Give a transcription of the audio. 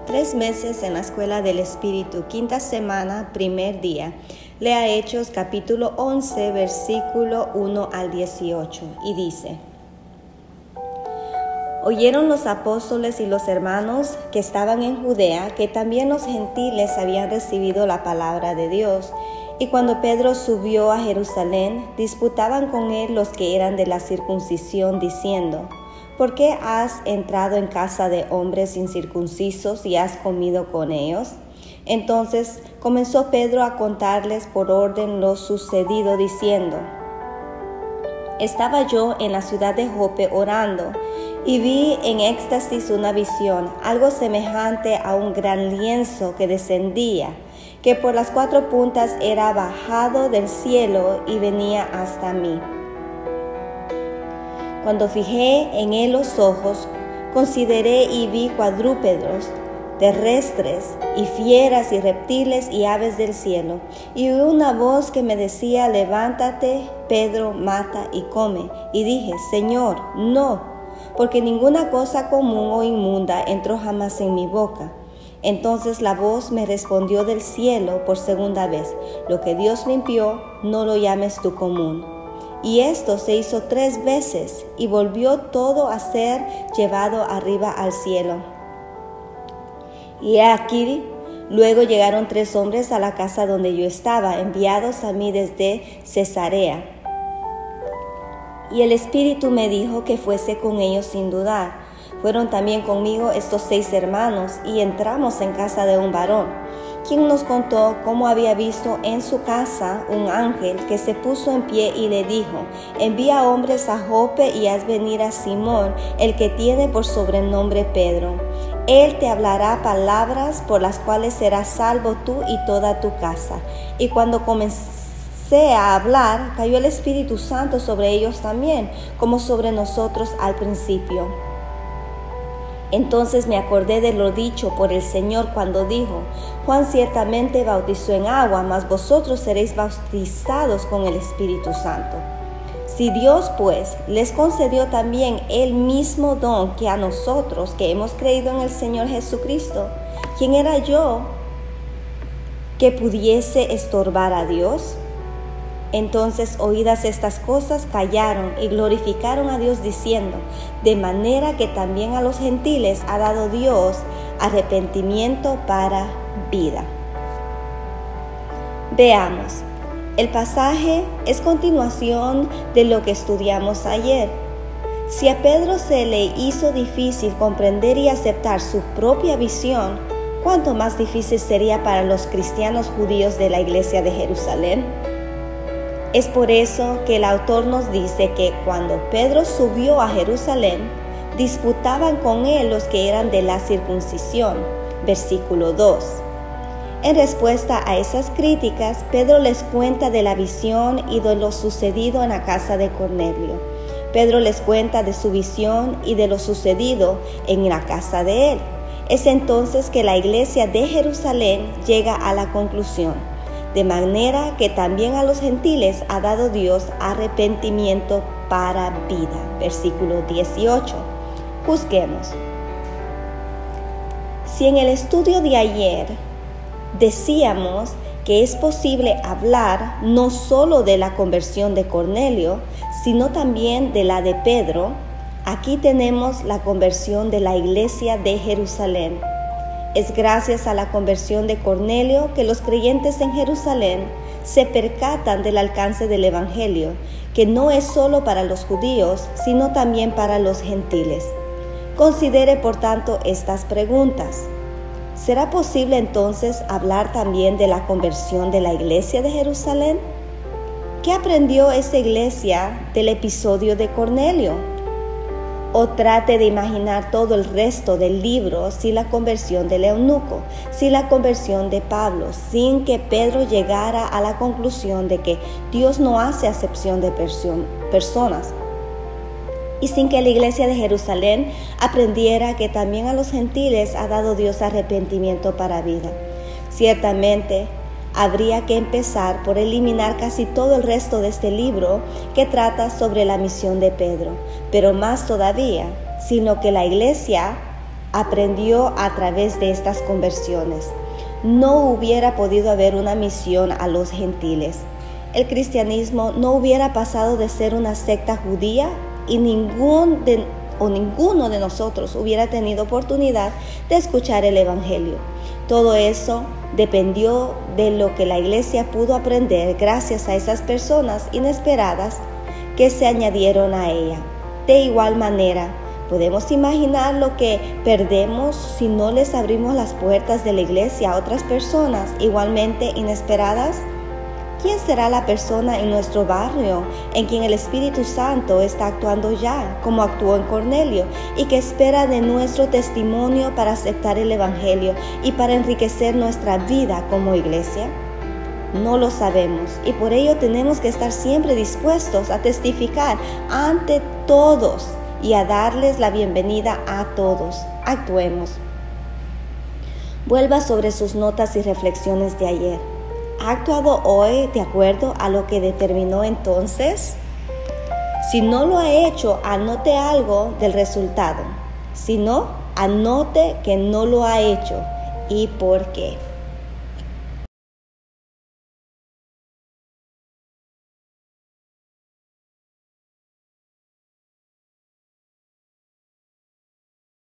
3 meses en la escuela del Espíritu, quinta semana, primer día. Lea Hechos capítulo 11, versículo 1 al 18, y dice: Oyeron los apóstoles y los hermanos que estaban en Judea que también los gentiles habían recibido la palabra de Dios. Y cuando Pedro subió a Jerusalén, disputaban con él los que eran de la circuncisión, diciendo: ¿Por qué has entrado en casa de hombres incircuncisos y has comido con ellos? Entonces comenzó Pedro a contarles por orden lo sucedido, diciendo: Estaba yo en la ciudad de Jope orando, y vi en éxtasis una visión, algo semejante a un gran lienzo que descendía, que por las 4 puntas era bajado del cielo y venía hasta mí. Cuando fijé en él los ojos, consideré y vi cuadrúpedos, terrestres, y fieras y reptiles y aves del cielo. Y oí una voz que me decía: Levántate, Pedro, mata y come. Y dije: Señor, no, porque ninguna cosa común o inmunda entró jamás en mi boca. Entonces la voz me respondió del cielo por segunda vez: Lo que Dios limpió, no lo llames tú común. Y esto se hizo 3 veces, y volvió todo a ser llevado arriba al cielo. Y aquí luego llegaron 3 hombres a la casa donde yo estaba, enviados a mí desde Cesarea. Y el Espíritu me dijo que fuese con ellos sin dudar. Fueron también conmigo estos 6 hermanos, y entramos en casa de un varón, quien nos contó cómo había visto en su casa un ángel que se puso en pie y le dijo: Envía hombres a Jope y haz venir a Simón, el que tiene por sobrenombre Pedro. Él te hablará palabras por las cuales serás salvo tú y toda tu casa. Y cuando comencé a hablar, cayó el Espíritu Santo sobre ellos también, como sobre nosotros al principio. Entonces me acordé de lo dicho por el Señor cuando dijo: Juan ciertamente bautizó en agua, mas vosotros seréis bautizados con el Espíritu Santo. Si Dios, pues, les concedió también el mismo don que a nosotros, que hemos creído en el Señor Jesucristo, ¿quién era yo que pudiese estorbar a Dios? Entonces, oídas estas cosas, callaron y glorificaron a Dios diciendo: De manera que también a los gentiles ha dado Dios arrepentimiento para vida. Veamos. El pasaje es continuación de lo que estudiamos ayer. Si a Pedro se le hizo difícil comprender y aceptar su propia visión, ¿cuánto más difícil sería para los cristianos judíos de la iglesia de Jerusalén? Es por eso que el autor nos dice que cuando Pedro subió a Jerusalén, disputaban con él los que eran de la circuncisión. Versículo 2. En respuesta a esas críticas, Pedro les cuenta de la visión y de lo sucedido en la casa de Cornelio. Pedro les cuenta de su visión y de lo sucedido en la casa de él. Es entonces que la iglesia de Jerusalén llega a la conclusión: de manera que también a los gentiles ha dado Dios arrepentimiento para vida. Versículo 18. Juzguemos. Si en el estudio de ayer decíamos que es posible hablar no solo de la conversión de Cornelio, sino también de la de Pedro, aquí tenemos la conversión de la iglesia de Jerusalén. Es gracias a la conversión de Cornelio que los creyentes en Jerusalén se percatan del alcance del Evangelio, que no es solo para los judíos, sino también para los gentiles. Considere, por tanto, estas preguntas. ¿Será posible entonces hablar también de la conversión de la iglesia de Jerusalén? ¿Qué aprendió esa iglesia del episodio de Cornelio? O trate de imaginar todo el resto del libro sin la conversión del eunuco, sin la conversión de Pablo, sin que Pedro llegara a la conclusión de que Dios no hace acepción de personas, y sin que la iglesia de Jerusalén aprendiera que también a los gentiles ha dado Dios arrepentimiento para vida. Ciertamente, habría que empezar por eliminar casi todo el resto de este libro que trata sobre la misión de Pedro, pero más todavía, sino que la iglesia aprendió a través de estas conversiones. No hubiera podido haber una misión a los gentiles. El cristianismo no hubiera pasado de ser una secta judía y ninguno de nosotros hubiera tenido oportunidad de escuchar el evangelio. Todo eso dependió de lo que la iglesia pudo aprender gracias a esas personas inesperadas que se añadieron a ella. De igual manera, podemos imaginar lo que perdemos si no les abrimos las puertas de la iglesia a otras personas igualmente inesperadas. ¿Quién será la persona en nuestro barrio en quien el Espíritu Santo está actuando ya, como actuó en Cornelio, y que espera de nuestro testimonio para aceptar el Evangelio y para enriquecer nuestra vida como iglesia? No lo sabemos, y por ello tenemos que estar siempre dispuestos a testificar ante todos y a darles la bienvenida a todos. Actuemos. Vuelva sobre sus notas y reflexiones de ayer. ¿Ha actuado hoy de acuerdo a lo que determinó entonces? Si no lo ha hecho, anote algo del resultado. Si no, anote que no lo ha hecho y por qué.